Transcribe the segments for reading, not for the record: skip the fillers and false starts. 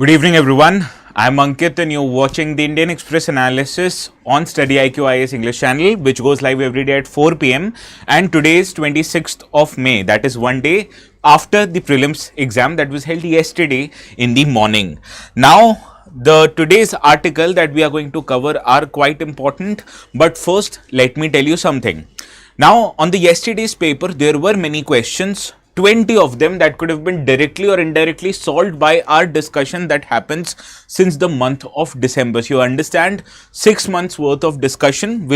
Good evening, everyone. I'm Ankit, and you're watching the Indian Express analysis on StudyIQ IAS English channel, which goes live every day at 4 p.m. And today is 26th of May. That is one day after the prelims exam that was held yesterday in the morning. Now, today's article that we are going to cover are quite important. But first, let me tell you something. Now, on the yesterday's paper, there were many questions. 20 of them that could have been directly or indirectly solved by our discussion that happens since the month of December. So you understand, 6 months worth of discussion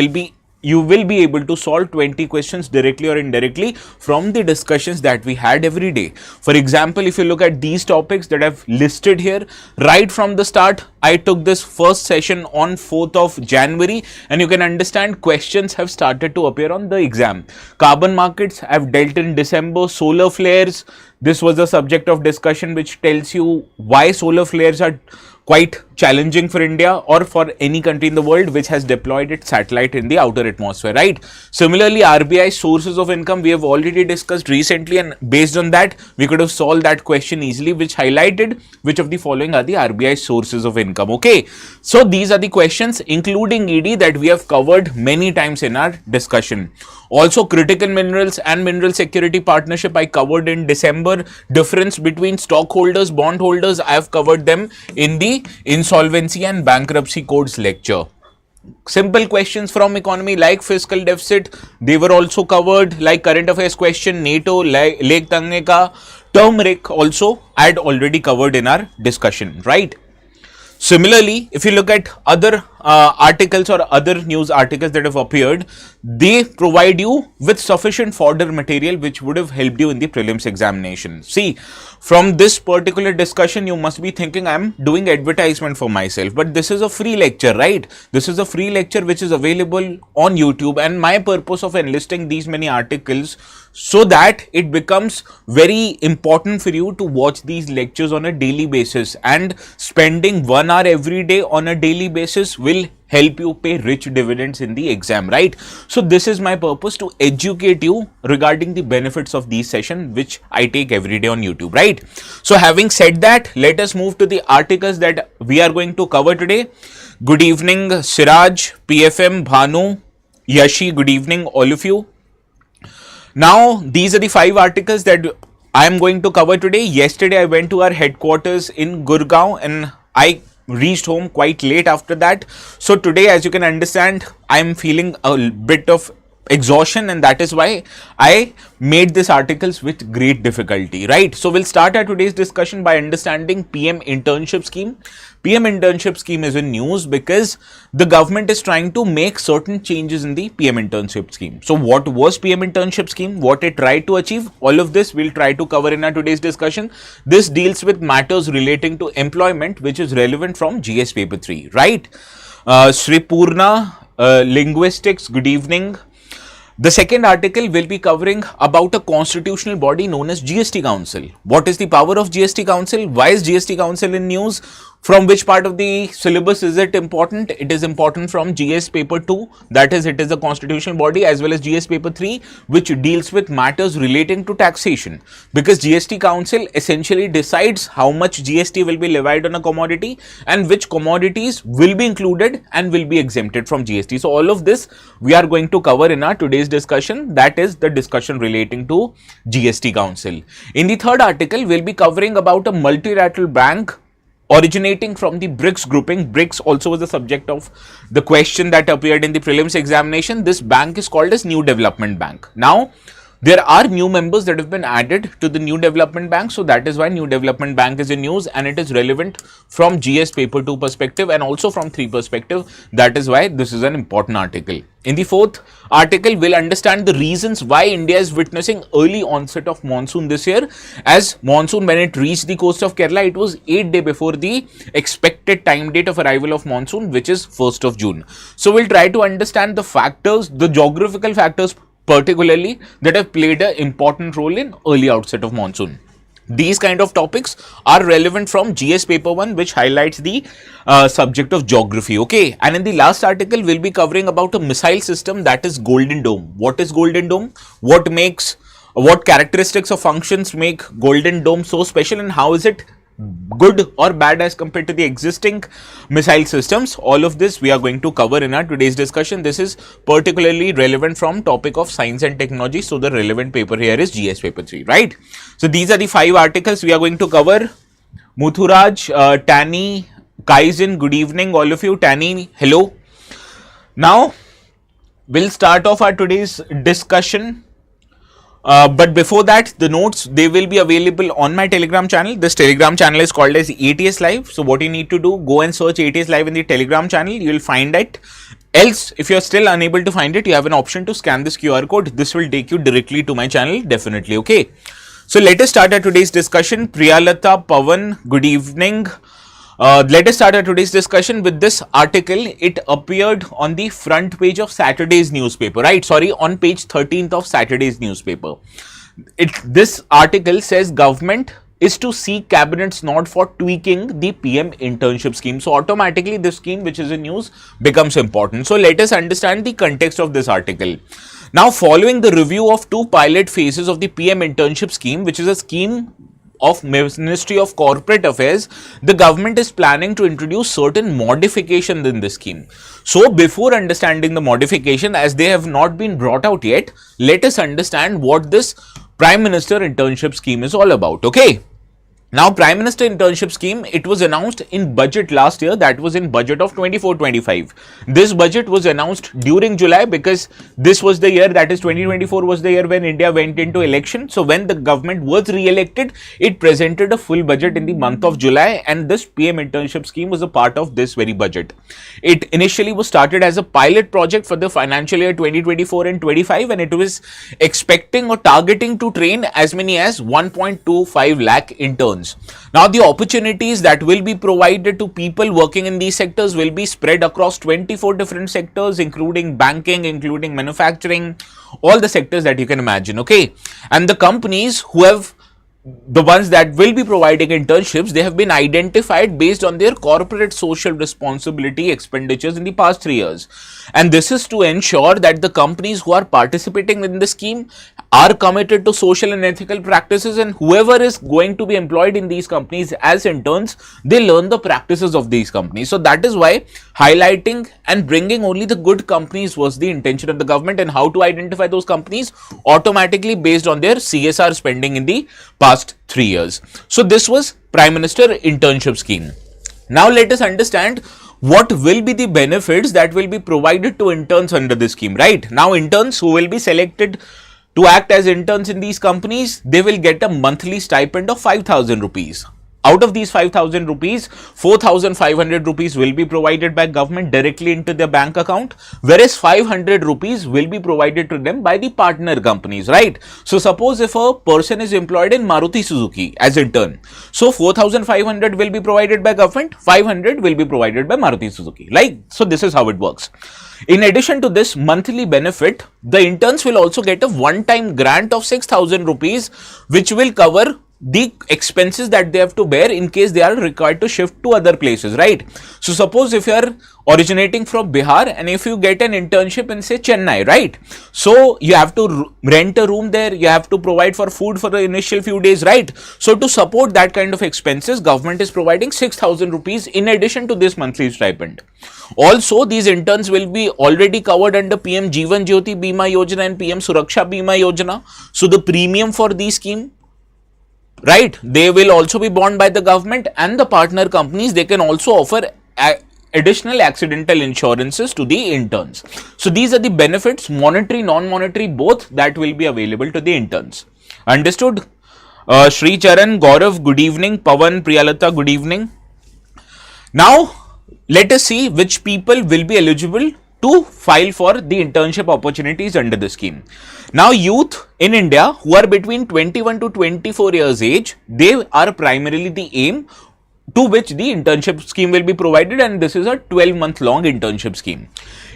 you will be able to solve 20 questions directly or indirectly from the discussions that we had every day. For example, if you look at these topics that I've listed here, right from the start, I took this first session on 4th of January, and you can understand questions have started to appear on the exam. Carbon markets I've dealt in December, solar flares, this was the subject of discussion which tells you why solar flares are quite challenging for India or for any country in the world which has deployed its satellite in the outer atmosphere, right? Similarly, RBI sources of income we have already discussed recently, and based on that, we could have solved that question easily, which highlighted which of the following are the RBI sources of income, okay? So these are the questions including ED that we have covered many times in our discussion. Also, critical minerals and mineral security partnership I covered in December. Difference between stockholders, bondholders, I have covered them in the insolvency and bankruptcy codes lecture. Simple questions from economy like fiscal deficit, they were also covered, like current affairs question, NATO, Lake Tanganyika, turmeric also I had already covered in our discussion, right? Similarly, if you look at other articles or other news articles that have appeared, they provide you with sufficient fodder material which would have helped you in the prelims examination. See, from this particular discussion, you must be thinking I'm doing advertisement for myself, but this is a free lecture, right? This is a free lecture which is available on YouTube, and my purpose of enlisting these many articles so that it becomes very important for you to watch these lectures on a daily basis, and spending 1 hour every day on a daily basis will help you pay rich dividends in the exam, right? So this is my purpose, to educate you regarding the benefits of these sessions which I take every day on YouTube, right? So having said that, let us move to the articles that we are going to cover today. Good evening, Siraj, PFM, Bhanu, Yashi, good evening all of you. Now, these are the 5 articles that I am going to cover today. Yesterday, I went to our headquarters in Gurgaon and I reached home quite late after that. So today, as you can understand, I am feeling a bit of exhaustion, and that is why I made these articles with great difficulty, right? So we'll start our today's discussion by understanding PM internship scheme. PM internship scheme is in news because the government is trying to make certain changes in the PM internship scheme. So what was PM internship scheme? What it tried to achieve? All of this we'll try to cover in our today's discussion. This deals with matters relating to employment which is relevant from GS paper 3, right? Sri Purna, linguistics, good evening. The second article will be covering about a constitutional body known as GST Council. What is the power of GST Council? Why is GST Council in news? From which part of the syllabus is it important? It is important from GS paper 2, that is, it is a constitutional body, as well as GS paper 3, which deals with matters relating to taxation. Because GST Council essentially decides how much GST will be levied on a commodity and which commodities will be included and will be exempted from GST. So all of this we are going to cover in our today's discussion, that is the discussion relating to GST Council. In the third article, we'll be covering about a multilateral bank originating from the BRICS grouping. BRICS also was the subject of the question that appeared in the prelims examination. This bank is called as New Development Bank. Now, there are new members that have been added to the New Development Bank, so that is why New Development Bank is in news, and it is relevant from GS paper 2 perspective and also from 3 perspective. That is why this is an important article. In the fourth article, we'll understand the reasons why India is witnessing early onset of monsoon this year. As monsoon, when it reached the coast of Kerala, it was 8 days before the expected time date of arrival of monsoon, which is 1st of June. So we'll try to understand the factors, the geographical factors particularly, that have played an important role in early outset of monsoon. These kind of topics are relevant from GS paper 1, which highlights the subject of geography, okay? And in the last article, we'll be covering about a missile system, that is Golden Dome. What is Golden Dome? What characteristics or functions make Golden Dome so special, and how is it good or bad as compared to the existing missile systems. All of this we are going to cover in our today's discussion. This is particularly relevant from topic of science and technology. So the relevant paper here is GS paper 3, right? So these are the 5 articles we are going to cover. Muthuraj, Tani, Kaizen, good evening all of you. Tani, hello. Now we'll start off our today's discussion. But before that, the notes, they will be available on my Telegram channel. This Telegram channel is called as ATS Live. So what you need to do, go and search ATS Live in the Telegram channel. You will find it. Else, if you are still unable to find it, you have an option to scan this QR code. This will take you directly to my channel, definitely. Okay. So let us start our today's discussion. Priyalata, Pavan, good evening. Let us start our today's discussion with this article. It appeared on the front page of Saturday's newspaper, right? Sorry, on page 13th of Saturday's newspaper. This article says government is to seek cabinet's nod for tweaking the PM internship scheme. So automatically this scheme, which is in news, becomes important. So let us understand the context of this article. Now, following the review of 2 pilot phases of the PM internship scheme, which is a scheme of Ministry of Corporate Affairs, the government is planning to introduce certain modifications in this scheme. So before understanding the modification, as they have not been brought out yet, let us understand what this Prime Minister internship scheme is all about. Okay. Now, Prime Minister internship scheme, it was announced in budget last year, that was in budget of 24-25. This budget was announced during July because this was the year, that is 2024 was the year when India went into election. So when the government was re-elected, it presented a full budget in the month of July, and this PM internship scheme was a part of this very budget. It initially was started as a pilot project for the financial year 2024 and 25, and it was expecting or targeting to train as many as 1.25 lakh interns. Now, the opportunities that will be provided to people working in these sectors will be spread across 24 different sectors, including banking, including manufacturing, all the sectors that you can imagine. Okay. And the companies who have the ones that will be providing internships, they have been identified based on their corporate social responsibility expenditures in the past 3 years. And this is to ensure that the companies who are participating in the scheme are committed to social and ethical practices, and whoever is going to be employed in these companies as interns, they learn the practices of these companies. So that is why highlighting and bringing only the good companies was the intention of the government. And how to identify those companies? Automatically based on their CSR spending in the past 3 years. So this was Prime Minister internship scheme. Now let us understand what will be the benefits that will be provided to interns under this scheme, right? Now interns who will be selected to act as interns in these companies, they will get a monthly stipend of 5,000 rupees. Out of these 5,000 rupees, 4,500 rupees will be provided by government directly into their bank account, whereas 500 rupees will be provided to them by the partner companies, right? So suppose if a person is employed in Maruti Suzuki as intern, so 4,500 will be provided by government, 500 will be provided by Maruti Suzuki. So this is how it works. In addition to this monthly benefit, the interns will also get a one-time grant of 6,000 rupees, which will cover the expenses that they have to bear in case they are required to shift to other places, right? So suppose if you are originating from Bihar and if you get an internship in say Chennai, right? So you have to rent a room there, you have to provide for food for the initial few days, right? So to support that kind of expenses, government is providing 6,000 rupees in addition to this monthly stipend. Also, these interns will be already covered under PM Jeevan Jyoti Bima Yojana and PM Suraksha Bima Yojana. So the premium for these scheme, right, they will also be borne by the government, and the partner companies, they can also offer additional accidental insurances to the interns. So these are the benefits, monetary, non-monetary, both, that will be available to the interns. Understood? Sri Charan, Gaurav, good evening. Pavan, Priyalata, good evening. Now let us see which people will be eligible to file for the internship opportunities under the scheme. Now, youth in India who are between 21 to 24 years age, they are primarily the aim to which the internship scheme will be provided, and this is a 12-month long internship scheme.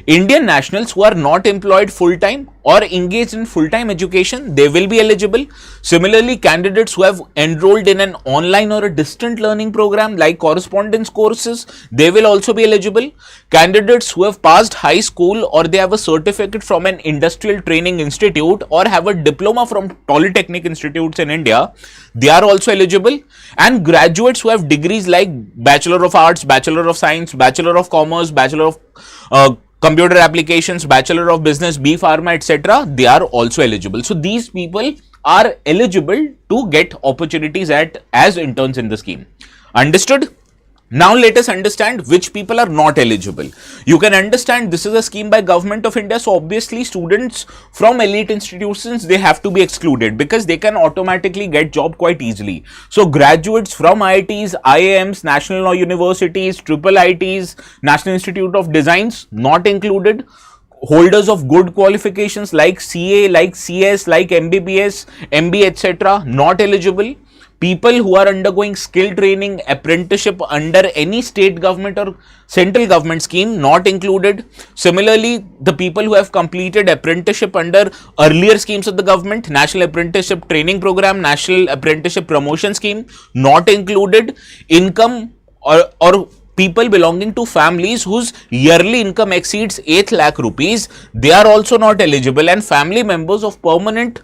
Indian nationals who are not employed full-time or engaged in full-time education, they will be eligible. Similarly, candidates who have enrolled in an online or a distant learning program like correspondence courses, they will also be eligible. Candidates who have passed high school or they have a certificate from an industrial training institute or have a diploma from polytechnic institutes in India, they are also eligible. And graduates who have degrees like Bachelor of Arts, Bachelor of Science, Bachelor of Commerce, Bachelor of Computer Applications, Bachelor of Business, B Pharma, etc., they are also eligible. So these people are eligible to get opportunities as interns in the scheme. Understood? Now let us understand which people are not eligible. You can understand this is a scheme by Government of India, so obviously students from elite institutions, they have to be excluded because they can automatically get job quite easily. So graduates from IITs, IIMs, National Law Universities, Triple ITs, National Institute of Designs, not included. Holders of good qualifications like CA, like CS, like MBBS, MBA, etc., not eligible. People who are undergoing skill training, apprenticeship under any state government or central government scheme, not included. Similarly, the people who have completed apprenticeship under earlier schemes of the government, National Apprenticeship Training Program, National Apprenticeship Promotion Scheme, not included. Income or people belonging to families whose yearly income exceeds 8 lakh rupees, they are also not eligible, and family members of permanent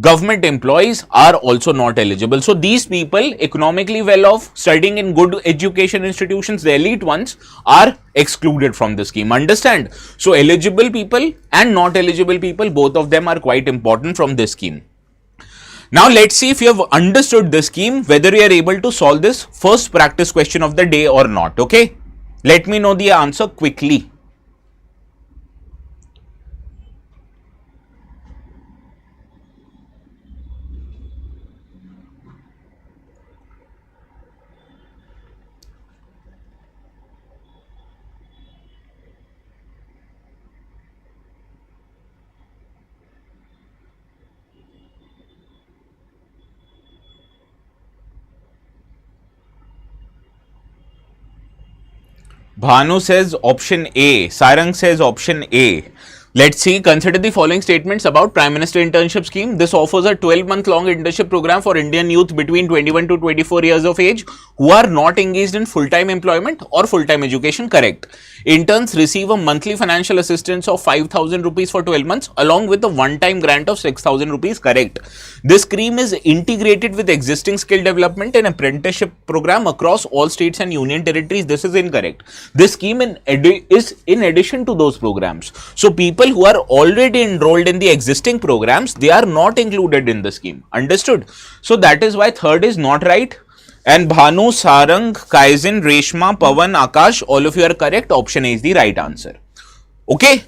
government employees are also not eligible. So these people, economically well off, studying in good education institutions, the elite ones, are excluded from the scheme. Understand? So eligible people and not eligible people, both of them are quite important from this scheme. Now let's see if you have understood this scheme, whether you are able to solve this first practice question of the day or not. Okay, let me know the answer quickly. Bhanu says option A. Sarang says option A. Let's see, consider the following statements about Prime Minister Internship Scheme. This offers a 12-month-long internship program for Indian youth between 21 to 24 years of age who are not engaged in full-time employment or full-time education. Correct. Interns receive a monthly financial assistance of 5,000 rupees for 12 months along with a one-time grant of 6,000 rupees. Correct. This scheme is integrated with existing skill development and apprenticeship program across all states and union territories. This is incorrect. This scheme is in addition to those programs. So people who are already enrolled in the existing programs, they are not included in the scheme. Understood? So that is why third is not right. And Bhanu, Sarang, Kaizen, Reshma, Pavan, Akash, all of you are correct. Option A is the right answer. Okay.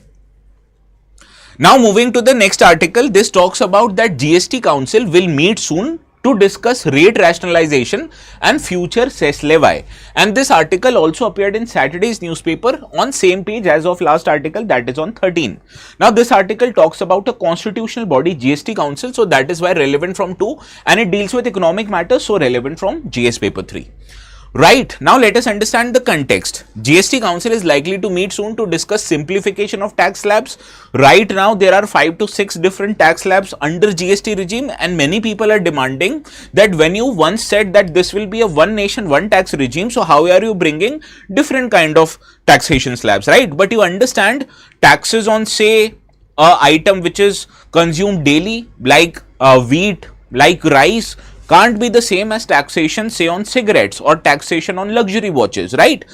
Now moving to the next article, this talks about that GST Council will meet soon to discuss rate rationalization and future cess levy. And this article also appeared in Saturday's newspaper on same page as of last article, that is on 13. Now this article talks about a constitutional body, GST Council, so that is why relevant from 2, and it deals with economic matters, so relevant from GS paper 3. Right, now let us understand the context. GST Council is likely to meet soon to discuss simplification of tax slabs. Right now, there are 5 to 6 different tax slabs under GST regime, and many people are demanding that when you once said that this will be a one nation, one tax regime, so how are you bringing different kind of taxation slabs, right? But you understand taxes on, say, a item which is consumed daily, like wheat, like rice, can't be the same as taxation, say, on cigarettes or taxation on luxury watches, right?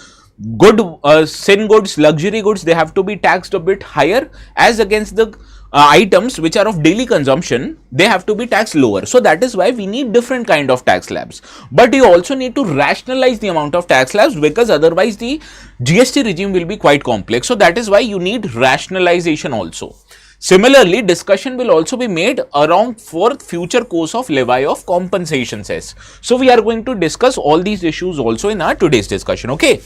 Good sin goods, luxury goods, they have to be taxed a bit higher, as against the items which are of daily consumption, they have to be taxed lower. So that is why we need different kind of tax slabs. But you also need to rationalize the amount of tax slabs, because otherwise the GST regime will be quite complex. So that is why you need rationalization also. Similarly, discussion will also be made around for future course of levy of compensation cess. So we are going to discuss all these issues also in our today's discussion. Okay.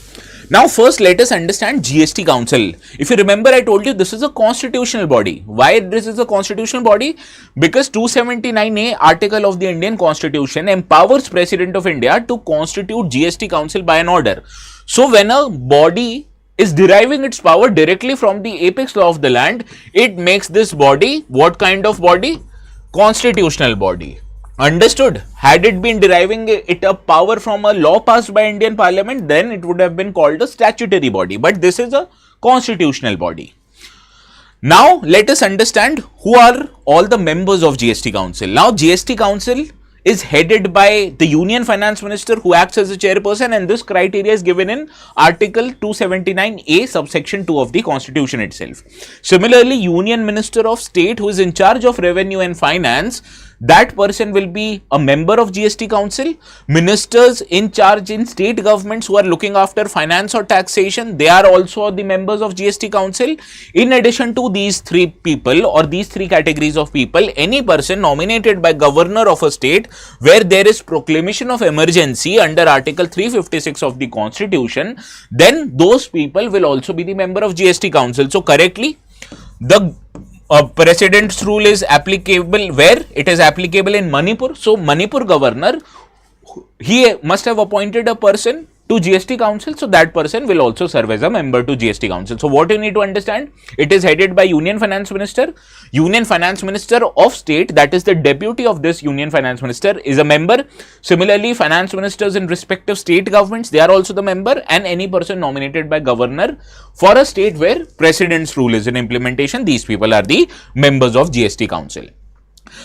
Now first let us understand GST Council. If you remember, I told you this is a constitutional body. Why this is a constitutional body? Because 279A article of the Indian Constitution empowers President of India to constitute GST Council by an order. So when a body is deriving its power directly from the apex law of the land, it makes this body what kind of body? Constitutional body. Understood? Had it been deriving it a power from a law passed by Indian Parliament, then it would have been called a statutory body, but this is a constitutional body. Now let us understand who are all the members of GST Council. Now GST Council is headed by the Union Finance Minister, who acts as a chairperson, and this criteria is given in Article 279A subsection 2 of the Constitution itself. Similarly, Union Minister of State, who is in charge of Revenue and Finance, that person will be a member of GST Council. Ministers in charge in state governments who are looking after finance or taxation, they are also the members of GST Council. In addition to these three people or these three categories of people, any person nominated by governor of a state where there is proclamation of emergency under Article 356 of the Constitution, then those people will also be the member of GST Council. So correctly, the President's rule is applicable where? It is applicable in Manipur. So Manipur governor, he must have appointed a person to GST Council, so that person will also serve as a member to GST Council. So what you need to understand, it is headed by Union Finance Minister. Union Finance Minister of State, that is the deputy of this Union Finance Minister, is a member. Similarly, finance ministers in respective state governments, they are also the member, and any person nominated by governor for a state where President's rule is in implementation, these people are the members of GST Council.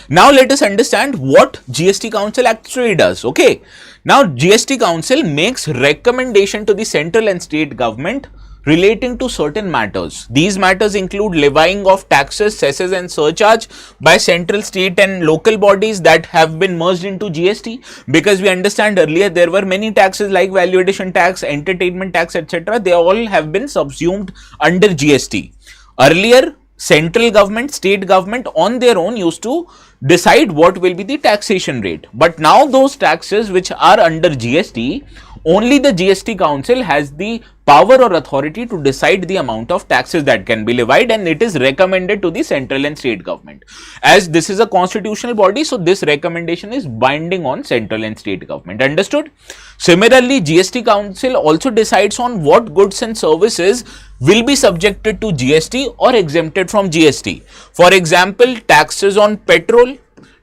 Now let us understand what GST Council actually does. Okay, now GST Council makes recommendation to the central and state government relating to certain matters. These matters include levying of taxes, cesses and surcharge by central, state and local bodies that have been merged into GST, because we understand earlier there were many taxes like value addition tax, entertainment tax, etc. They all have been subsumed under GST. Earlier, central government, state government on their own used to decide what will be the taxation rate. But now those taxes which are under GST, only the GST Council has the power or authority to decide the amount of taxes that can be levied, and it is recommended to the central and state government. As this is a constitutional body, so this recommendation is binding on central and state government. Understood? Similarly, GST Council also decides on what goods and services will be subjected to GST or exempted from GST. For example, taxes on petrol,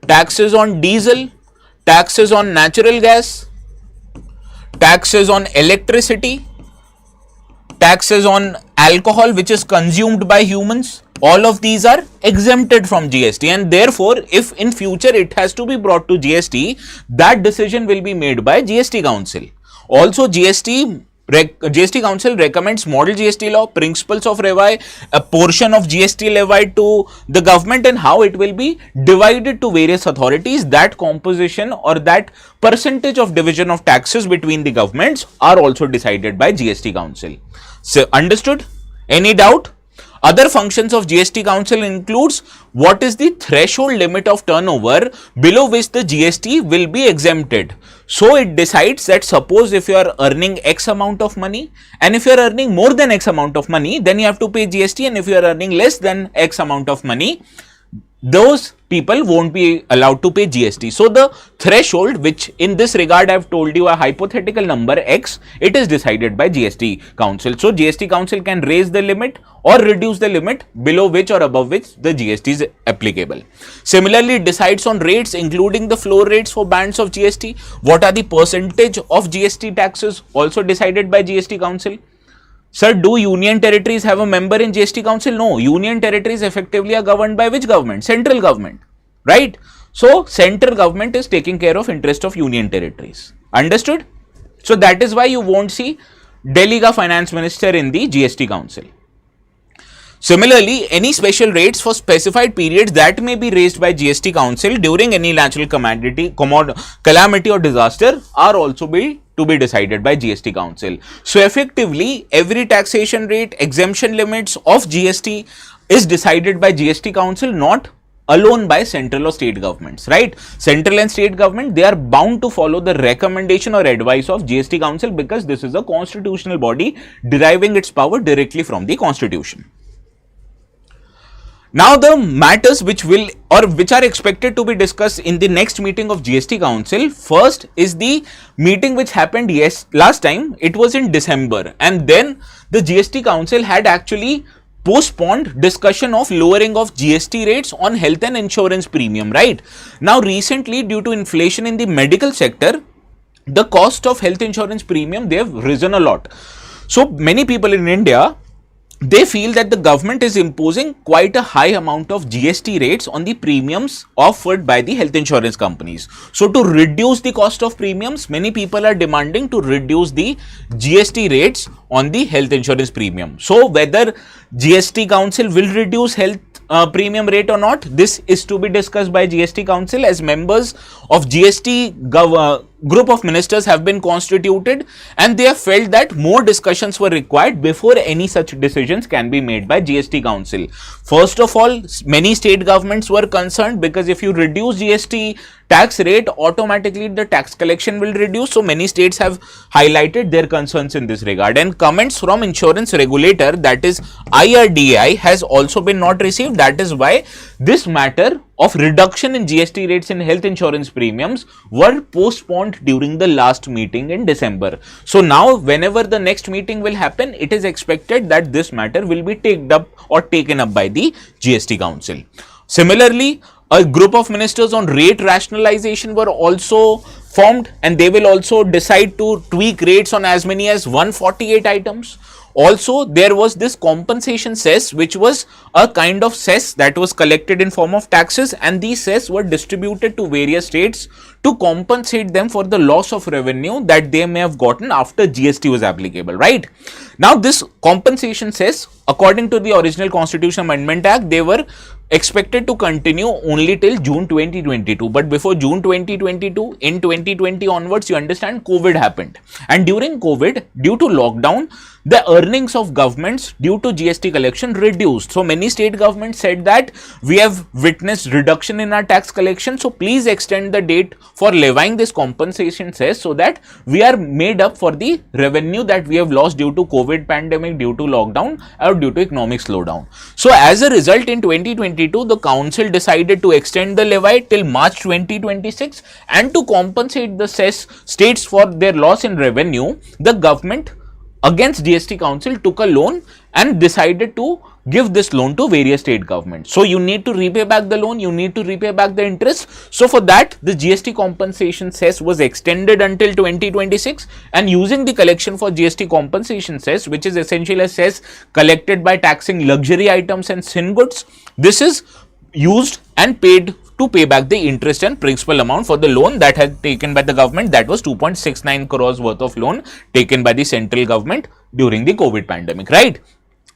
taxes on diesel, taxes on natural gas, taxes on electricity, taxes on alcohol which is consumed by humans, all of these are exempted from GST, and therefore if in future it has to be brought to GST, that decision will be made by GST Council. Also, GST Council recommends model GST law, principles of levy, a portion of GST levied to the government and how it will be divided to various authorities. That composition or that percentage of division of taxes between the governments are also decided by GST Council. So understood? Any doubt? Other functions of GST Council includes what is the threshold limit of turnover below which the GST will be exempted. So it decides that suppose if you are earning X amount of money, and if you are earning more than X amount of money, then you have to pay GST, and if you are earning less than X amount of money, those people won't be allowed to pay GST. So the threshold, which in this regard I have told you a hypothetical number X, it is decided by GST Council. So GST Council can raise the limit or reduce the limit below which or above which the GST is applicable. Similarly, it decides on rates including the floor rates for bands of GST. What are the percentage of GST taxes, also decided by GST Council. Sir, do union territories have a member in GST Council? No, union territories effectively are governed by which government? Central government, right? So central government is taking care of interest of union territories. Understood? So that is why you won't see Delhi ka finance minister in the GST Council. Similarly, any special rates for specified periods that may be raised by GST Council during any natural calamity or disaster are also to be decided by GST Council. So effectively, every taxation rate, exemption limits of GST is decided by GST Council, not alone by central or state governments, right? Central and state government, they are bound to follow the recommendation or advice of GST Council, because this is a constitutional body deriving its power directly from the Constitution. Now the matters which will or which are expected to be discussed in the next meeting of GST Council. First is the meeting which happened last time. It was in December, and then the GST Council had actually postponed discussion of lowering of GST rates on health and insurance premium, right? Now recently, due to inflation in the medical sector, the cost of health insurance premium, they have risen a lot. So many people in India, they feel that the government is imposing quite a high amount of GST rates on the premiums offered by the health insurance companies. So to reduce the cost of premiums, many people are demanding to reduce the GST rates on the health insurance premium. So whether GST Council will reduce health premium rate or not, this is to be discussed by GST Council, as members of GST group of ministers have been constituted, and they have felt that more discussions were required before any such decisions can be made by GST Council. First of all, many state governments were concerned, because if you reduce GST tax rate, automatically the tax collection will reduce. So many states have highlighted their concerns in this regard, and comments from insurance regulator, that is IRDAI, has also been not received. That is why this matter of reduction in GST rates in health insurance premiums were postponed during the last meeting in December. So now whenever the next meeting will happen, it is expected that this matter will be taken up by the GST Council. Similarly, a group of ministers on rate rationalization were also formed, and they will also decide to tweak rates on as many as 148 items. Also, there was this compensation cess, which was a kind of cess that was collected in form of taxes, and these cess were distributed to various states to compensate them for the loss of revenue that they may have gotten after GST was applicable, right? Now, this compensation cess, according to the original Constitution Amendment Act, they were expected to continue only till June 2022. But before June 2022, in 2020 onwards, you understand, COVID happened. And during COVID, due to lockdown, the earnings of governments due to GST collection reduced. So many state governments said that we have witnessed reduction in our tax collection, so please extend the date for levying this compensation cess, so that we are made up for the revenue that we have lost due to COVID pandemic, due to lockdown, or due to economic slowdown. So as a result, in 2022, the council decided to extend the levy till March 2026, and to compensate the cess states for their loss in revenue, the government against GST Council took a loan and decided to give this loan to various state governments. So you need to repay back the loan, you need to repay back the interest. So for that, the GST compensation cess was extended until 2026, and using the collection for GST compensation cess, which is essentially a cess collected by taxing luxury items and sin goods, this is used and paid to pay back the interest and principal amount for the loan that had taken by the government. That was 2.69 crores worth of loan taken by the central government during the COVID pandemic, right?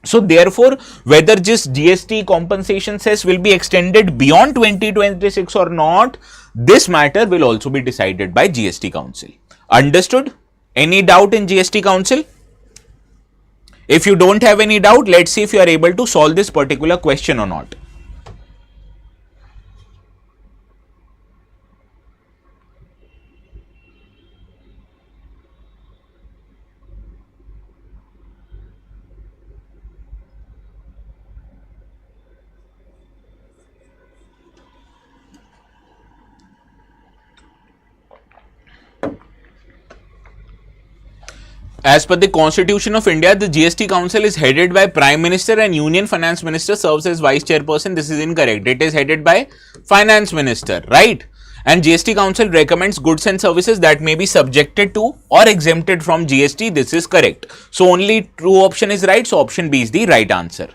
So therefore, whether this GST compensation cess will be extended beyond 2026 or not, this matter will also be decided by GST Council. Understood? Any doubt in GST Council? If you don't have any doubt, let's see if you are able to solve this particular question or not. As per the Constitution of India, the GST Council is headed by Prime Minister, and Union Finance Minister serves as Vice Chairperson. This is incorrect. It is headed by Finance Minister, right? And GST Council recommends goods and services that may be subjected to or exempted from GST. This is correct. So only true option is right. So option B is the right answer.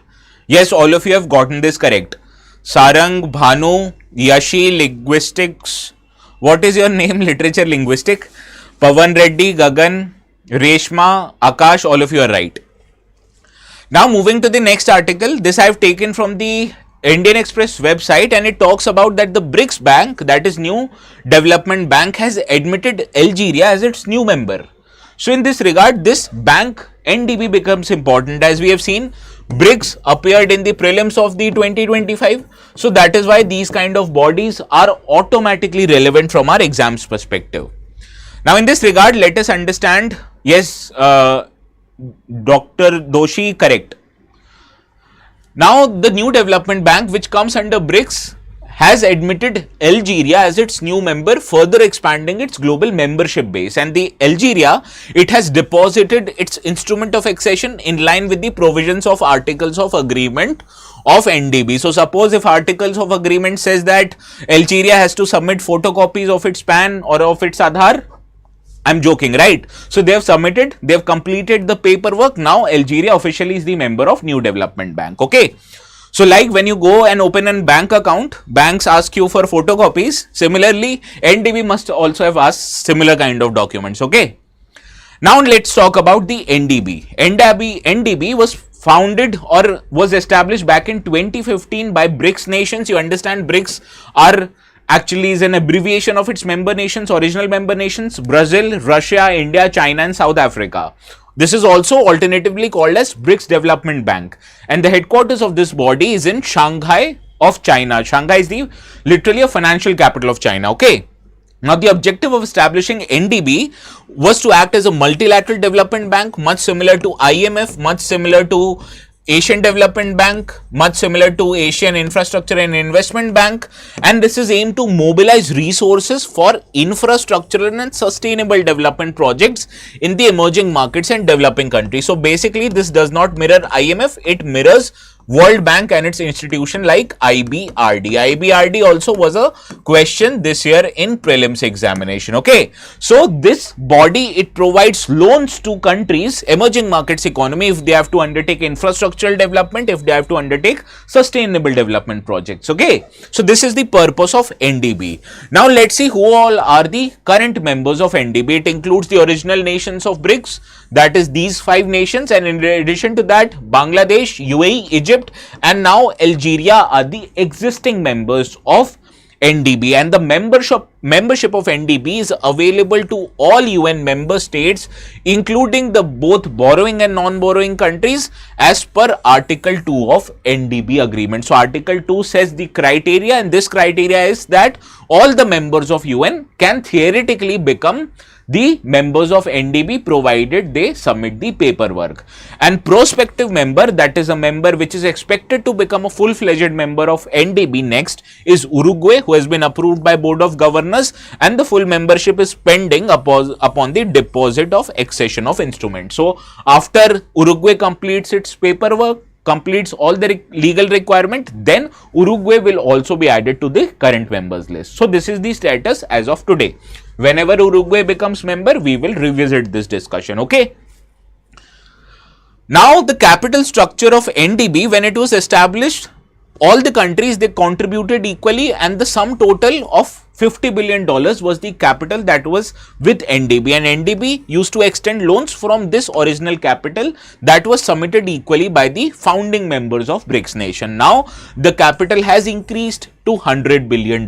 Yes, all of you have gotten this correct. Sarang, Bhanu, Yashi, Linguistics. What is your name? Literature Linguistic. Pavan Reddy, Gagan, Reshma, Akash, all of you are right. Now moving to the next article, this I have taken from the Indian Express website, and it talks about that the BRICS Bank, that is New Development Bank, has admitted Algeria as its new member. So in this regard, this bank NDB becomes important. As we have seen, BRICS appeared in the prelims of the 2025. So that is why these kind of bodies are automatically relevant from our exams perspective. Now in this regard, let us understand. Yes, Dr. Doshi, correct. Now, the new development bank, which comes under BRICS, has admitted Algeria as its new member, further expanding its global membership base. And the Algeria, it has deposited its instrument of accession in line with the provisions of Articles of Agreement of NDB. So, suppose if Articles of Agreement says that Algeria has to submit photocopies of its PAN or of its Aadhaar, I'm joking, right? So they have submitted, they have completed the paperwork. Now Algeria officially is the member of New Development Bank. Okay. So like when you go and open a bank account, banks ask you for photocopies. Similarly, NDB must also have asked similar kind of documents. Okay. Now let's talk about the NDB. NDB was founded or was established back in 2015 by BRICS nations. You understand, BRICS are actually is an abbreviation of its member nations, original member nations: Brazil, Russia, India, China and South Africa. This is also alternatively called as BRICS Development Bank, and the headquarters of this body is in Shanghai of China. Shanghai is the literally a financial capital of China. Okay. Now, the objective of establishing NDB was to act as a multilateral development bank, much similar to IMF, much similar to Asian Development Bank, much similar to Asian Infrastructure and Investment Bank, and this is aimed to mobilize resources for infrastructural and sustainable development projects in the emerging markets and developing countries. So basically, this does not mirror IMF, it mirrors World Bank and its institution like IBRD. IBRD also was a question this year in prelims examination. Okay, so this body, it provides loans to countries, emerging markets economy, if they have to undertake infrastructural development, if they have to undertake sustainable development projects. Okay, so this is the purpose of NDB. Now let's see who all are the current members of NDB. It includes the original nations of BRICS, that is these 5 nations, and in addition to that, Bangladesh, UAE, Egypt and now Algeria are the existing members of NDB, and the membership of NDB is available to all UN member states, including the both borrowing and non-borrowing countries, as per Article 2 of NDB agreement. So Article 2 says the criteria, and this criteria is that all the members of UN can theoretically become the members of NDB provided they submit the paperwork. And prospective member, that is a member which is expected to become a full-fledged member of NDB next, is Uruguay, who has been approved by Board of Governors, and the full membership is pending upon the deposit of accession of instruments. So after Uruguay completes its paperwork, completes all the legal requirement, then Uruguay will also be added to the current members list. So this is the status as of today. Whenever Uruguay becomes member, we will revisit this discussion. Okay. Now the capital structure of NDB, when it was established, all the countries, they contributed equally, and the sum total of $50 billion was the capital that was with NDB, and NDB used to extend loans from this original capital that was submitted equally by the founding members of BRICS nation. Now the capital has increased to $100 billion,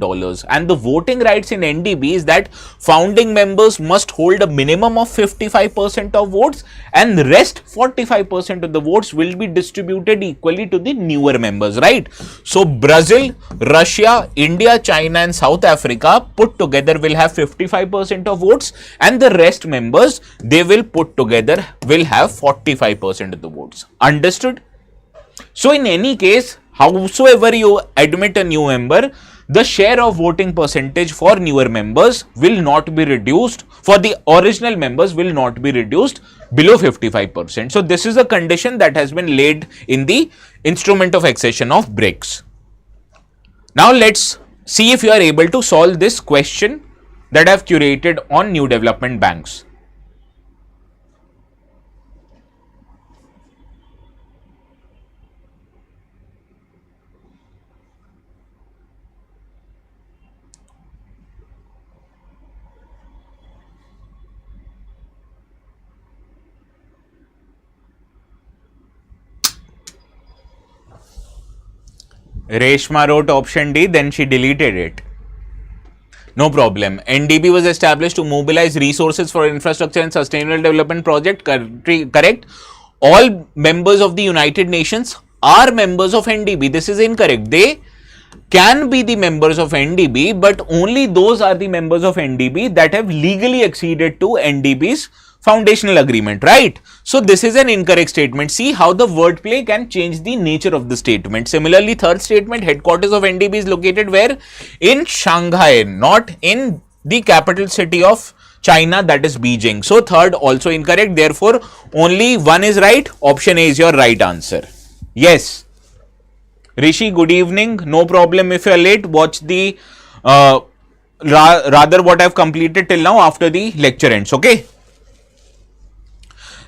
and the voting rights in NDB is that founding members must hold a minimum of 55% of votes, and the rest 45% of the votes will be distributed equally to the newer members, right? So Brazil, Russia, India, China and South Africa put together will have 55% of votes, and the rest members, they will put together will have 45% of the votes. Understood? So in any case, howsoever you admit a new member, the share of voting percentage for newer members will not be reduced, for the original members will not be reduced below 55%. So this is a condition that has been laid in the instrument of accession of BRICS. Now let's see if you are able to solve this question that I have curated on new development banks. Reshma wrote option D, then she deleted it. No problem. NDB was established to mobilize resources for infrastructure and sustainable development project. Correct. All members of the United Nations are members of NDB. This is incorrect. They can be the members of NDB, but only those are the members of NDB that have legally acceded to NDB's foundational agreement, right? So this is an incorrect statement. See how the wordplay can change the nature of the statement. Similarly, third statement, headquarters of NDB is located where? In Shanghai, not in the capital city of China, that is Beijing. So third also incorrect. Therefore, only one is right. Option A is your right answer. Yes. Rishi, good evening. No problem if you are late. Watch the rather what I have completed till now after the lecture ends. Okay.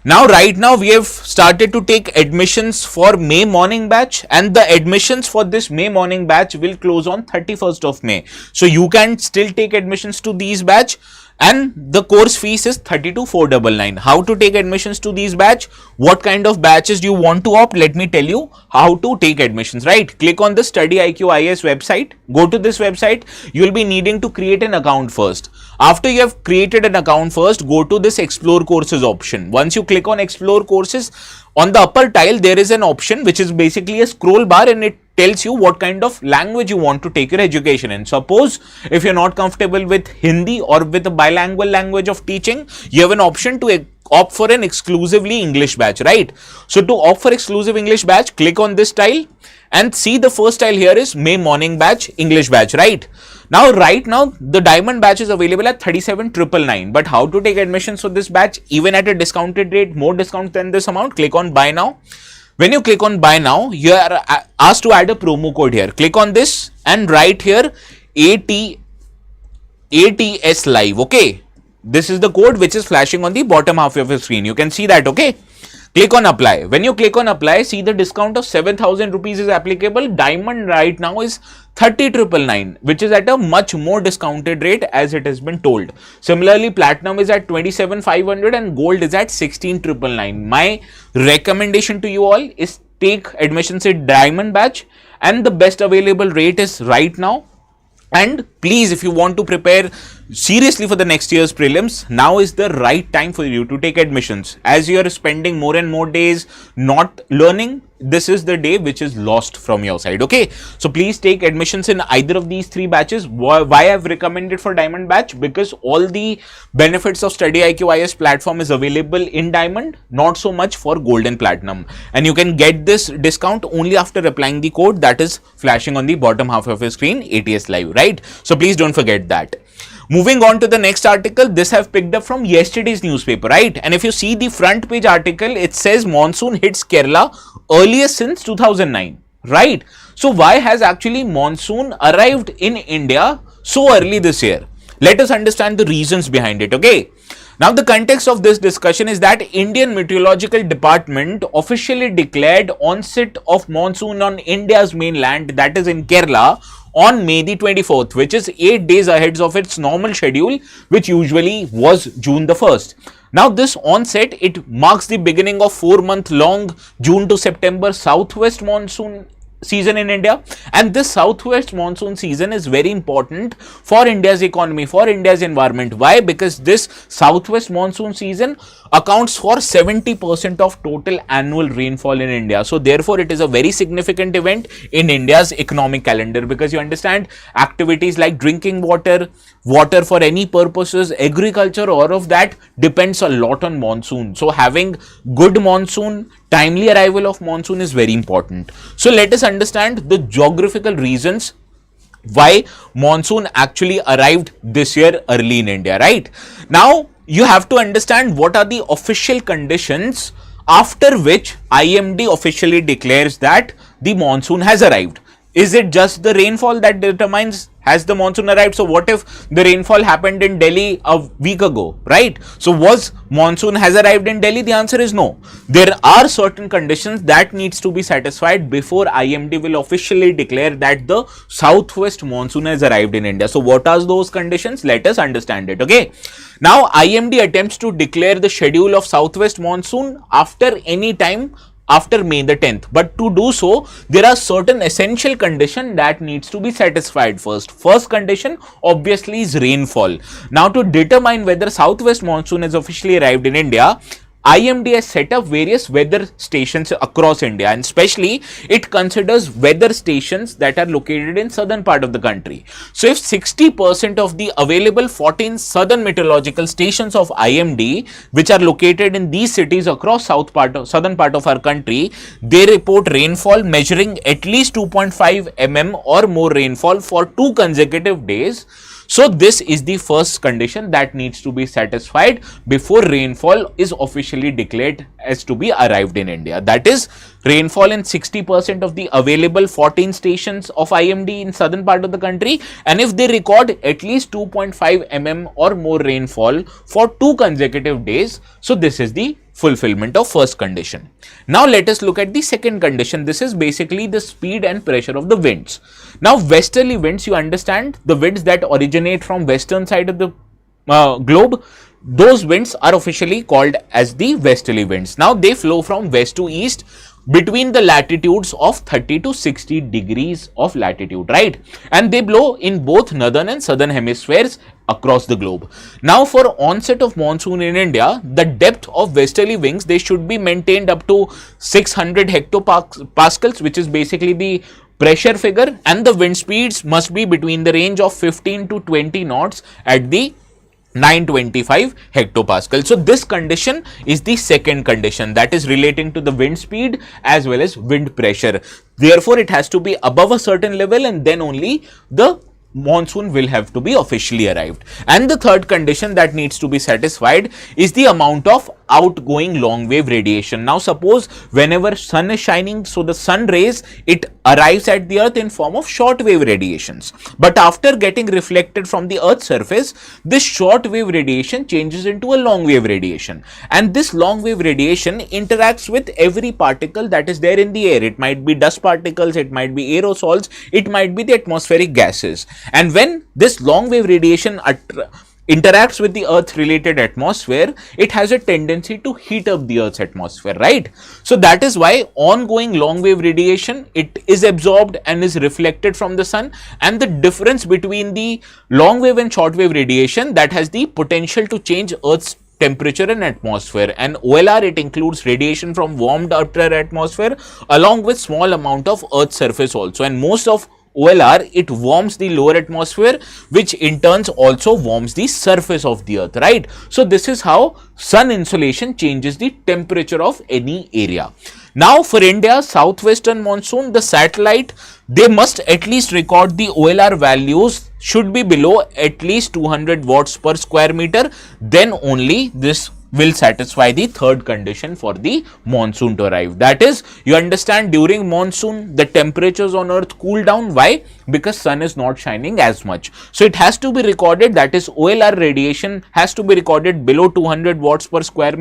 Now, right now we have started to take admissions for May morning batch, and the admissions for this May morning batch will close on 31st of May. So you can still take admissions to these batch, and the course fees is 32,499. How to take admissions to these batch? What kind of batches do you want to opt? Let me tell you how to take admissions, right? Click on the StudyIQ IAS website. Go to this website. You will be needing to create an account first. After you have created an account first, go to this explore courses option. Once you click on explore courses, on the upper tile there is an option which is basically a scroll bar, and it tells you what kind of language you want to take your education in. Suppose if you're not comfortable with Hindi or with a bilingual language of teaching, you have an option to opt for an exclusively English batch, right? So to opt for exclusive English batch, click on this tile and see the first tile here is May morning batch, English batch, right? Now, right now, the diamond batch is available at 37,999. But how to take admissions for this batch? Even at a discounted rate, more discount than this amount, click on buy now. When you click on buy now, you are asked to add a promo code here. Click on this and write here ATS live. Okay. This is the code which is flashing on the bottom half of your screen. You can see that. Okay. Click on apply. When you click on apply, see the discount of 7,000 rupees is applicable. Diamond right now is 30,999, which is at a much more discounted rate as it has been told. Similarly, platinum is at 27,500 and gold is at 16,999. My recommendation to you all is take admissions in diamond batch, and the best available rate is right now. And please, if you want to prepare seriously for the next year's prelims, now is the right time for you to take admissions. As you are spending more and more days not learning, this is the day which is lost from your side. Okay, so please take admissions in either of these three batches. Why I have recommended for diamond batch? Because all the benefits of StudyIQ IS platform is available in diamond, not so much for gold and platinum, and you can get this discount only after applying the code that is flashing on the bottom half of your screen, ATS live, right? So please don't forget that. Moving on to the next article, this I have picked up from yesterday's newspaper, right? And if you see the front page article, it says monsoon hits Kerala earliest since 2009, right? So why has actually monsoon arrived in India so early this year? Let us understand the reasons behind it, okay? Now, the context of this discussion is that Indian Meteorological Department officially declared onset of monsoon on India's mainland, that is in Kerala, on May the 24th, which is 8 days ahead of its normal schedule, which usually was June the 1st. Now, this onset, it marks the beginning of 4-month-long June to September southwest monsoon season in India, and this southwest monsoon season is very important for India's economy, for India's environment. Why? Because this southwest monsoon season accounts for 70% of total annual rainfall in India. So therefore it is a very significant event in India's economic calendar, because you understand activities like drinking water, water for any purposes, agriculture, all of that depends a lot on monsoon. So having good monsoon, timely arrival of monsoon is very important. So let us understand the geographical reasons why monsoon actually arrived this year early in India, right? Now, you have to understand what are the official conditions after which IMD officially declares that the monsoon has arrived. Is it just the rainfall that determines has the monsoon arrived? So what if the rainfall happened in Delhi a week ago, right? So was monsoon has arrived in Delhi? The answer is no. There are certain conditions that needs to be satisfied before IMD will officially declare that the southwest monsoon has arrived in India. So what are those conditions? Let us understand it, okay? Now, IMD attempts to declare the schedule of southwest monsoon after any time after May the 10th, but to do so, there are certain essential conditions that needs to be satisfied first. First condition obviously is rainfall. Now, to determine whether southwest monsoon has officially arrived in India, IMD has set up various weather stations across India, and especially it considers weather stations that are located in southern part of the country. So if 60% of the available 14 southern meteorological stations of IMD, which are located in these cities across southern part of our country, they report rainfall measuring at least 2.5 mm or more rainfall for 2 consecutive days. So this is the first condition that needs to be satisfied before rainfall is officially declared as to be arrived in India. That is, rainfall in 60% of the available 14 stations of IMD in southern part of the country, and if they record at least 2.5 mm or more rainfall for 2 consecutive days. So this is the fulfillment of first condition. Now let us look at the second condition. This is basically the speed and pressure of the winds. Now westerly winds, you understand, the winds that originate from western side of the globe, those winds are officially called as the westerly winds. Now they flow from west to east between the latitudes of 30 to 60 degrees of latitude, right? And they blow in both northern and southern hemispheres across the globe. Now for onset of monsoon in India, the depth of westerly winds, they should be maintained up to 600 hectopascals, which is basically the pressure figure, and the wind speeds must be between the range of 15 to 20 knots at the 925 hectopascal. So this condition is the second condition, that is relating to the wind speed as well as wind pressure. Therefore, it has to be above a certain level, and then only the monsoon will have to be officially arrived. And the third condition that needs to be satisfied is the amount of outgoing long wave radiation. Now suppose whenever sun is shining, so the sun rays, it arrives at the earth in form of short wave radiations, but after getting reflected from the earth's surface, this short wave radiation changes into a long wave radiation, and this long wave radiation interacts with every particle that is there in the air. It might be dust particles, it might be aerosols, it might be the atmospheric gases, and when this long wave radiation interacts with the earth related atmosphere, it has a tendency to heat up the earth's atmosphere, right? So that is why ongoing long wave radiation, it is absorbed and is reflected from the sun, and the difference between the long wave and short wave radiation, that has the potential to change earth's temperature and atmosphere. And OLR, it includes radiation from warmed upper atmosphere along with small amount of earth's surface also, and most of OLR, it warms the lower atmosphere, which in turns also warms the surface of the earth, right? So this is how sun insolation changes the temperature of any area. Now for India southwestern monsoon, the satellite, they must at least record the OLR values should be below at least 200 watts per square meter, then only this will satisfy the third condition for the monsoon to arrive. That is, you understand, during monsoon the temperatures on earth cool down. Why? Because sun is not shining as much. So it has to be recorded, that is OLR radiation has to be recorded below 200 watts per square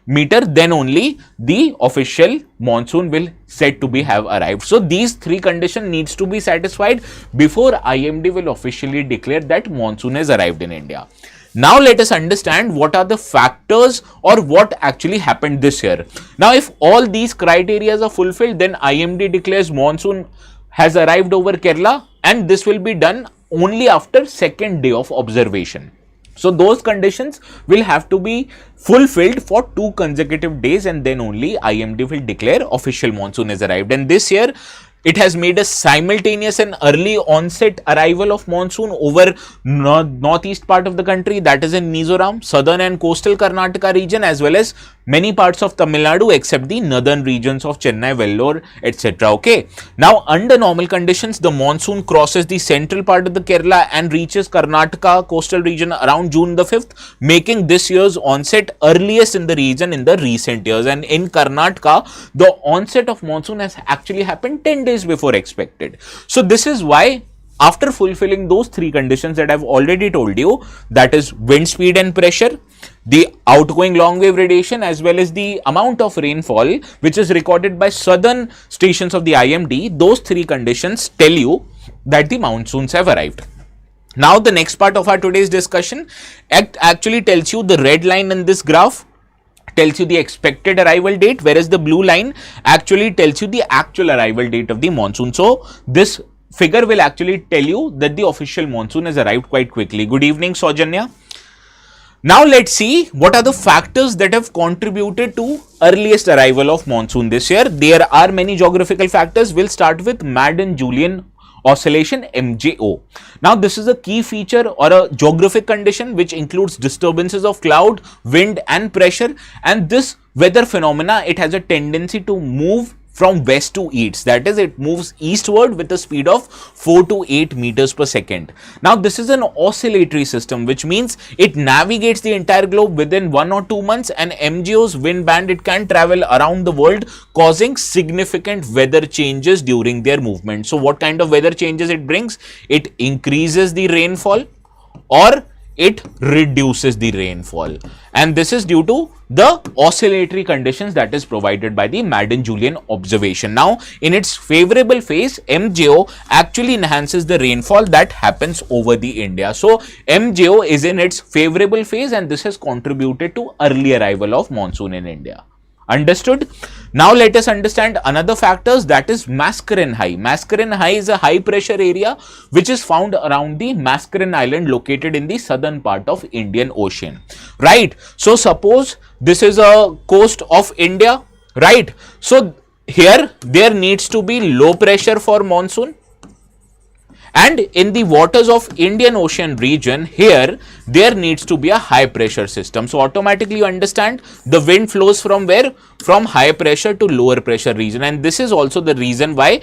meter, then only the official monsoon will said to be have arrived. So these three conditions needs to be satisfied before IMD will officially declare that monsoon has arrived in India. Now let us understand what are the factors or what actually happened this year. Now if all these criteria are fulfilled, then IMD declares monsoon has arrived over Kerala, and this will be done only after second day of observation. So those conditions will have to be fulfilled for 2 consecutive days, and then only IMD will declare official monsoon has arrived. And this year it has made a simultaneous and early onset arrival of monsoon over northeast part of the country, that is in Mizoram, southern and coastal Karnataka region, as well as many parts of Tamil Nadu except the northern regions of Chennai, Vellore, etc. Okay. Now under normal conditions, the monsoon crosses the central part of the Kerala and reaches Karnataka coastal region around June the 5th, making this year's onset earliest in the region in the recent years. And in Karnataka, the onset of monsoon has actually happened 10 days before expected. So this is why, after fulfilling those 3 conditions that I've already told you, that is wind speed and pressure, the outgoing long wave radiation, as well as the amount of rainfall which is recorded by southern stations of the IMD, those 3 conditions tell you that the monsoons have arrived. Now the next part of our today's discussion actually tells you, the red line in this graph tells you the expected arrival date, whereas the blue line actually tells you the actual arrival date of the monsoon. So this figure will actually tell you that the official monsoon has arrived quite quickly. Good evening, Saujanya. Now let's see what are the factors that have contributed to earliest arrival of monsoon this year. There are many geographical factors. We'll start with Madden-Julian oscillation, MJO. Now this is a key feature or a geographic condition which includes disturbances of cloud, wind and pressure, and this weather phenomena, it has a tendency to move from west to east, that is, it moves eastward with a speed of 4 to 8 meters per second. Now this is an oscillatory system, which means it navigates the entire globe within 1 or 2 months, and MJO's wind band, it can travel around the world, causing significant weather changes during their movement. So what kind of weather changes it brings? It increases the rainfall or it reduces the rainfall, and this is due to the oscillatory conditions that is provided by the Madden-Julian observation. Now in its favorable phase, MJO actually enhances the rainfall that happens over the India. So MJO is in its favorable phase, and this has contributed to early arrival of monsoon in India. Understood? Now let us understand another factors, that is Mascarin High. Mascarin High is a high pressure area which is found around the Mascarin Island located in the southern part of Indian Ocean. Right? So suppose this is a coast of India, right? So here there needs to be low pressure for monsoon. And in the waters of Indian Ocean region, here there needs to be a high pressure system. So automatically you understand the wind flows from where? From high pressure to lower pressure region, and this is also the reason why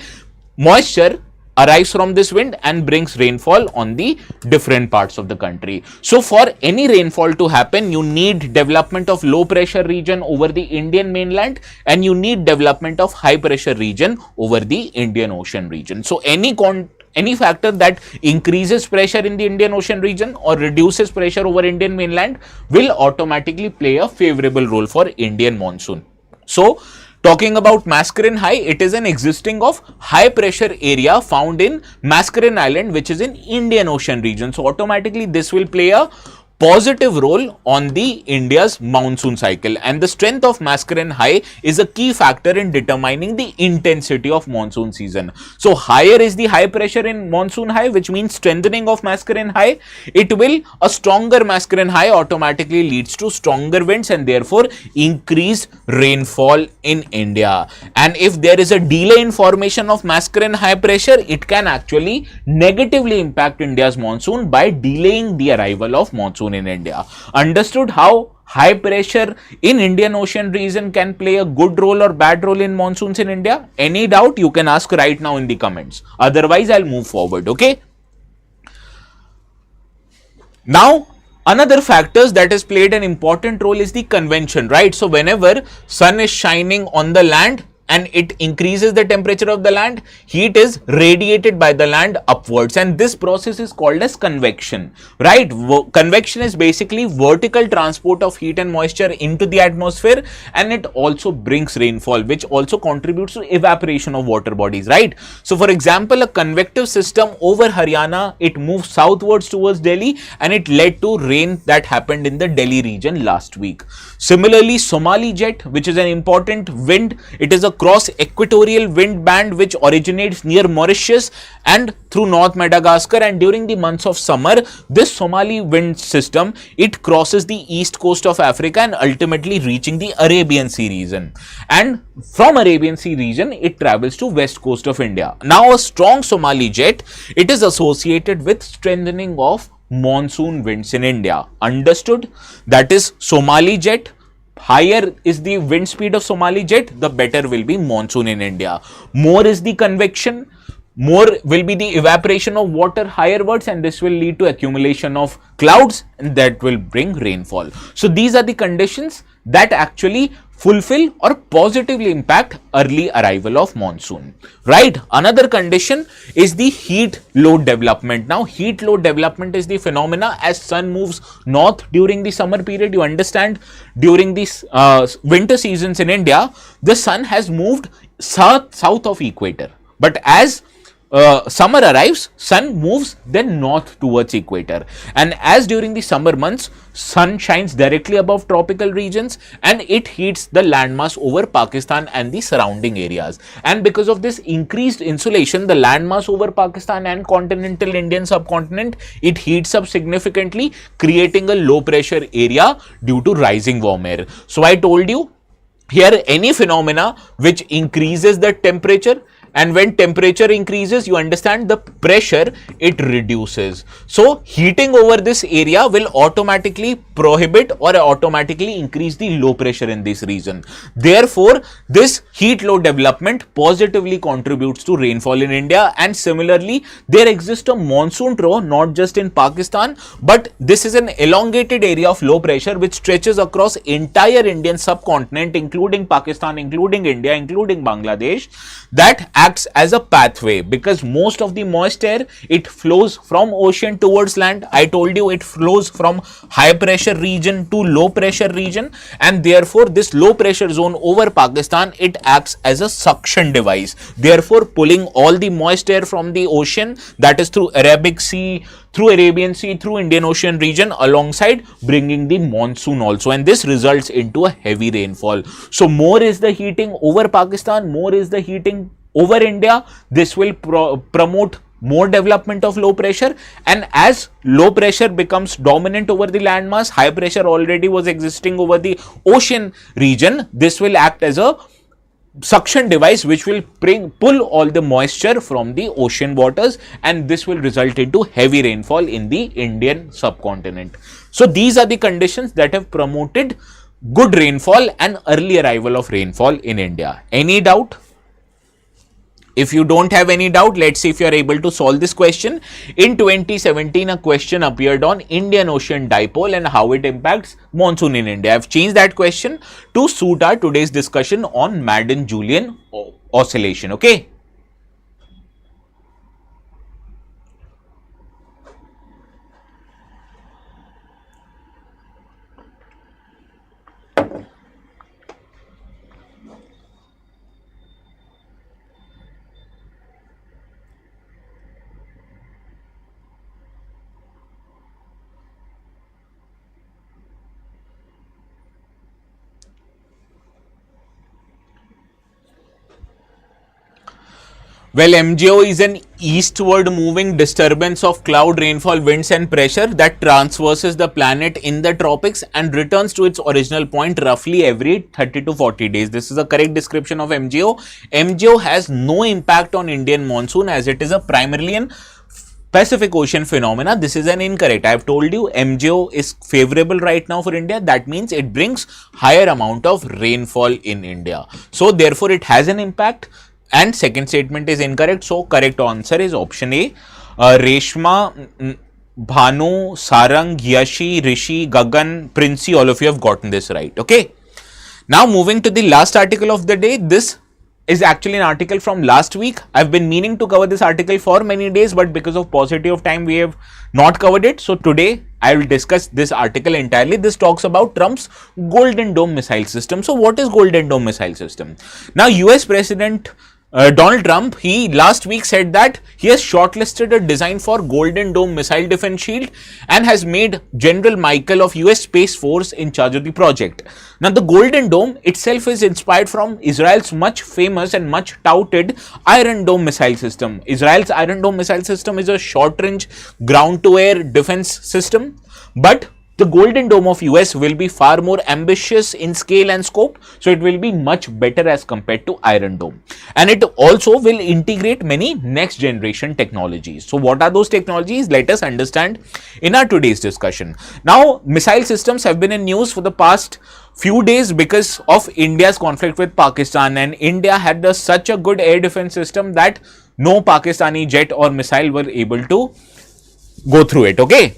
moisture arrives from this wind and brings rainfall on the different parts of the country. So for any rainfall to happen, you need development of low pressure region over the Indian mainland, and you need development of high pressure region over the Indian Ocean region. So any factor that increases pressure in the Indian Ocean region or reduces pressure over Indian mainland will automatically play a favorable role for Indian monsoon. So talking about Mascarin High, it is an existing of high pressure area found in Mascarin Island, which is in Indian Ocean region. So automatically this will play a positive role on the India's monsoon cycle, and the strength of Mascarin High is a key factor in determining the intensity of monsoon season. So higher is the high pressure in monsoon high, which means strengthening of Mascarin High. A stronger Mascarin High automatically leads to stronger winds and therefore increased rainfall in India. And if there is a delay in formation of Mascarin high pressure, it can actually negatively impact India's monsoon by delaying the arrival of monsoon in India. Understood how high pressure in Indian Ocean region can play a good role or bad role in monsoons in India? Any doubt? You can ask right now in the comments. Otherwise, I'll move forward. Okay. Now, another factors that has played an important role is the convection, right? So whenever sun is shining on the land and it increases the temperature of the land, heat is radiated by the land upwards, and this process is called as convection, right? Convection is basically vertical transport of heat and moisture into the atmosphere, and it also brings rainfall, which also contributes to evaporation of water bodies, right? So for example, a convective system over Haryana, it moved southwards towards Delhi, and it led to rain that happened in the Delhi region last week. Similarly, Somali jet, which is an important wind, it is a cross equatorial wind band which originates near Mauritius and through North Madagascar, and during the months of summer, this Somali wind system, it crosses the east coast of Africa and ultimately reaching the Arabian Sea region, and from Arabian Sea region it travels to west coast of India. Now a strong Somali jet, it is associated with strengthening of monsoon winds in India. Understood? That is Somali jet. Higher is the wind speed of Somali jet, the better will be monsoon in India. More is the convection, more will be the evaporation of water higherwards, and this will lead to accumulation of clouds, and that will bring rainfall. So these are the conditions that actually fulfill or positively impact early arrival of monsoon, right? Another condition is the heat load development. Now heat load development is the phenomena as sun moves north during the summer period. You understand, during these winter seasons in India, the sun has moved south of equator, but as summer arrives, sun moves then north towards equator, and as during the summer months, sun shines directly above tropical regions and it heats the landmass over Pakistan and the surrounding areas. And because of this increased insolation, the landmass over Pakistan and continental Indian subcontinent, it heats up significantly, creating a low pressure area due to rising warm air. So I told you here, any phenomena which increases the temperature, and when temperature increases, you understand the pressure, it reduces. So heating over this area will automatically prohibit or automatically increase the low pressure in this region. Therefore, this heat low development positively contributes to rainfall in India, and similarly there exists a monsoon trough not just in Pakistan, but this is an elongated area of low pressure which stretches across entire Indian subcontinent, including Pakistan, including India, including Bangladesh, that acts as a pathway because most of the moist air, it flows from ocean towards land. I told you it flows from high pressure region to low pressure region, and therefore this low pressure zone over Pakistan, it acts as a suction device, therefore pulling all the moist air from the ocean, that is through Arabic Sea, through Arabian Sea, through Indian Ocean region, alongside bringing the monsoon also, and this results into a heavy rainfall. So more is the heating over Pakistan, more is the heating over India, this will promote more development of low pressure, and as low pressure becomes dominant over the landmass, high pressure already was existing over the ocean region, this will act as a suction device which will pull all the moisture from the ocean waters, and this will result into heavy rainfall in the Indian subcontinent. So these are the conditions that have promoted good rainfall and early arrival of rainfall in India. Any doubt? If you don't have any doubt, let's see if you are able to solve this question. In 2017, a question appeared on Indian Ocean Dipole and how it impacts monsoon in India. I've changed that question to suit our today's discussion on Madden-Julian oscillation. Okay. Well, MJO is an eastward moving disturbance of cloud, rainfall, winds and pressure that transverses the planet in the tropics and returns to its original point roughly every 30 to 40 days. This is a correct description of MJO. MJO has no impact on Indian monsoon as it is a primarily an Pacific Ocean phenomena. This is an incorrect. I have told you MJO is favorable right now for India. That means it brings higher amount of rainfall in India. So therefore it has an impact. And second statement is incorrect. So correct answer is option A. Reshma, Bhanu, Sarang, Yashi, Rishi, Gagan, Princey, all of you have gotten this right. Okay. Now moving to the last article of the day. This is actually an article from last week. I've been meaning to cover this article for many days, but because of paucity of time, we have not covered it. So today I will discuss this article entirely. This talks about Trump's Golden Dome missile system. So what is Golden Dome missile system? Now US President Donald Trump, he last week said that he has shortlisted a design for Golden Dome missile defense shield and has made General Michael of US Space Force in charge of the project. Now the Golden Dome itself is inspired from Israel's much famous and much touted Iron Dome missile system. Israel's Iron Dome missile system is a short range ground to air defense system, but the Golden Dome of US will be far more ambitious in scale and scope, so it will be much better as compared to Iron Dome. And it also will integrate many next generation technologies. So what are those technologies? Let us understand in our today's discussion. Now, missile systems have been in news for the past few days because of India's conflict with Pakistan, and India had such a good air defense system that no Pakistani jet or missile were able to go through it. Okay.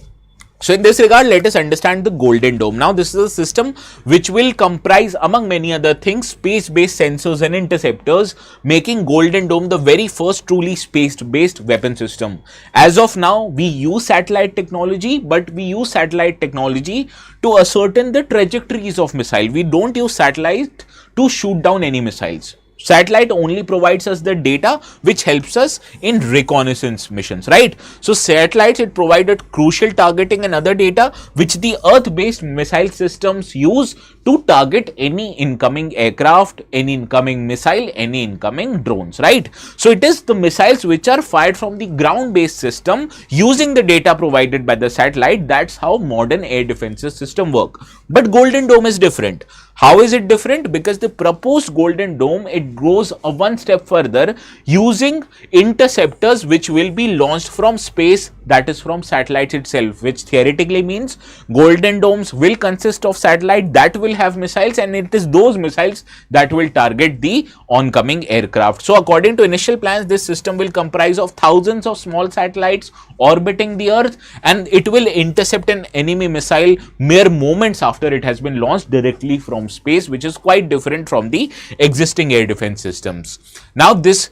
So in this regard, let us understand the Golden Dome. Now, this is a system which will comprise, among many other things, space-based sensors and interceptors, making Golden Dome the very first truly space-based weapon system. As of now, we use satellite technology, but we use satellite technology to ascertain the trajectories of missile. We don't use satellite to shoot down any missiles. Satellite only provides us the data which helps us in reconnaissance missions, right? So satellites, it provided crucial targeting and other data which the earth-based missile systems use to target any incoming aircraft, any incoming missile, any incoming drones, right? So it is the missiles which are fired from the ground-based system using the data provided by the satellite. That's how modern air defenses system work. But Golden Dome is different. How is it different? Because the proposed Golden Dome, it goes one step further using interceptors which will be launched from space, that is from satellites itself, which theoretically means Golden Domes will consist of satellite that will have missiles, and it is those missiles that will target the oncoming aircraft. So according to initial plans, this system will comprise of thousands of small satellites orbiting the earth, and it will intercept an enemy missile mere moments after it has been launched directly from space, which is quite different from the existing air defense systems. Now this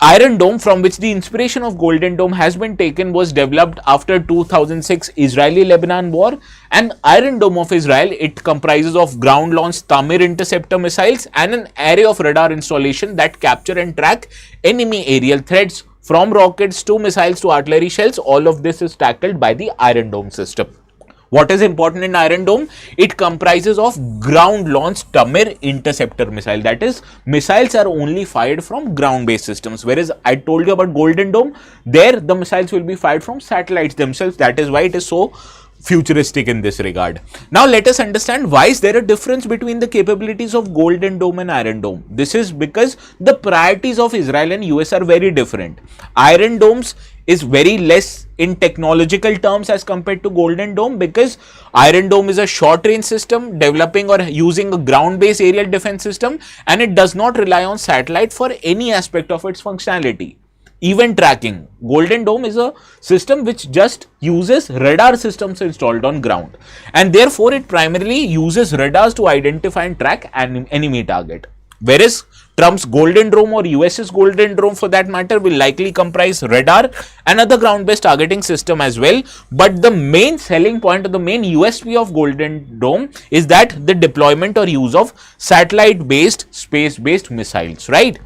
Iron Dome, from which the inspiration of Golden Dome has been taken, was developed after 2006 Israeli-Lebanon war. And Iron Dome of Israel, it comprises of ground-launched Tamir interceptor missiles and an array of radar installation that capture and track enemy aerial threats, from rockets to missiles to artillery shells. All of this is tackled by the Iron Dome system. What is important in Iron Dome? It comprises of ground-launched Tamir interceptor missile. That is, missiles are only fired from ground-based systems. Whereas I told you about Golden Dome, there the missiles will be fired from satellites themselves. That is why it is so futuristic in this regard. Now let us understand why is there a difference between the capabilities of Golden Dome and Iron Dome. This is because the priorities of Israel and US are very different. Iron Domes is very less in technological terms as compared to Golden Dome, because Iron Dome is a short range system developing or using a ground based aerial defense system, and it does not rely on satellite for any aspect of its functionality. Event tracking. Golden Dome is a system which just uses radar systems installed on ground, and therefore it primarily uses radars to identify and track an enemy target. Whereas Trump's Golden Dome, or US's Golden Dome for that matter, will likely comprise radar and other ground-based targeting system as well. But the main selling point or the main USP of Golden Dome is that the deployment or use of satellite-based, space-based missiles, right?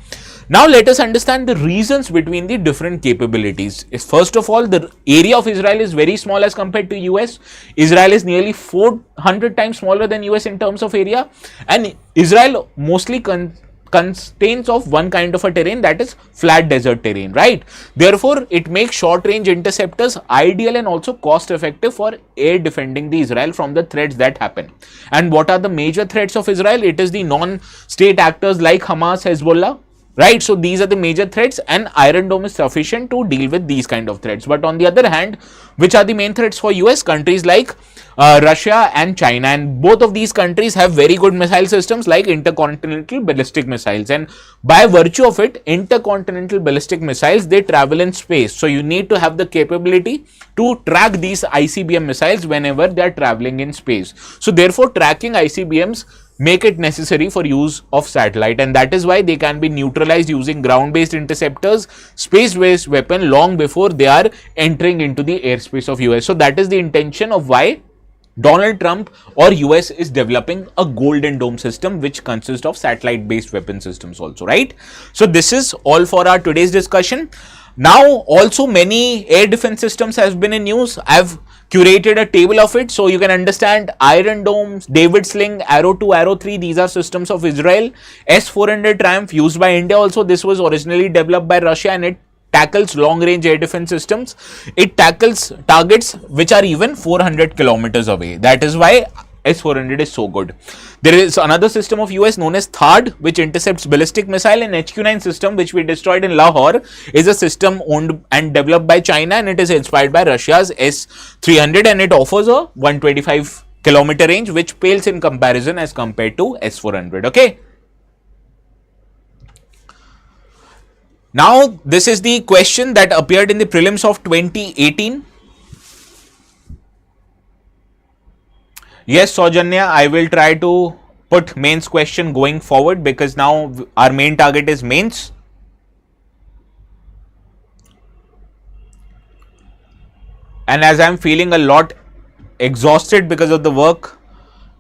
Now let us understand the reasons between the different capabilities. First of all, the area of Israel is very small as compared to US. Israel is nearly 400 times smaller than US in terms of area, and Israel mostly contains of one kind of a terrain, that is flat desert terrain, right? Therefore, it makes short range interceptors ideal and also cost effective for air defending the Israel from the threats that happen. And what are the major threats of Israel? It is the non-state actors like Hamas, Hezbollah, right? So these are the major threats, and Iron Dome is sufficient to deal with these kind of threats. But on the other hand, which are the main threats for US? Countries like Russia and China, and both of these countries have very good missile systems like intercontinental ballistic missiles, and by virtue of it, intercontinental ballistic missiles, they travel in space. So you need to have the capability to track these ICBM missiles whenever they are traveling in space. So therefore, tracking ICBMs make it necessary for use of satellite, and that is why they can be neutralized using ground-based interceptors, space-based weapon long before they are entering into the airspace of US. So that is the intention of why Donald Trump or US is developing a Golden Dome system which consists of satellite-based weapon systems also, right? So this is all for our today's discussion. Now also many air defense systems have been in use. I've curated a table of it so you can understand Iron Dome, David Sling, Arrow 2, Arrow 3, these are systems of Israel. S-400 Triumph used by India also. This was originally developed by Russia, and it tackles long range air defense systems. It tackles targets which are even 400 kilometers away. That is why S-400 is so good. There is another system of US known as THAAD, which intercepts ballistic missile, and HQ-9 system, which we destroyed in Lahore, is a system owned and developed by China, and it is inspired by Russia's S-300, and it offers a 125 kilometer range, which pales in comparison as compared to S-400. Okay. Now, this is the question that appeared in the prelims of 2018. Yes, Saujanya, I will try to put mains question going forward because now our main target is mains. And as I am feeling a lot exhausted because of the work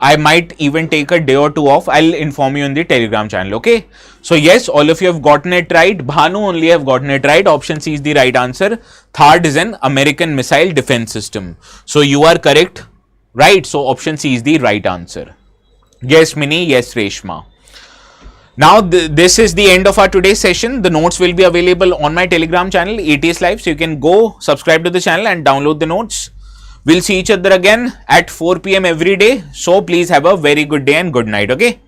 I might even take a day or two off. I'll inform you in the Telegram channel, okay? So yes, all of you have gotten it right. Bhanu only have gotten it right. Option C is the right answer. THAAD is an American missile defense system. So you are correct, right? So option C is the right answer. Yes, Mini. Yes, Reshma. Now, this is the end of our today's session. The notes will be available on my Telegram channel, ATS Live. So you can go subscribe to the channel and download the notes. We'll see each other again at 4 p.m. every day. So please have a very good day and good night. Okay.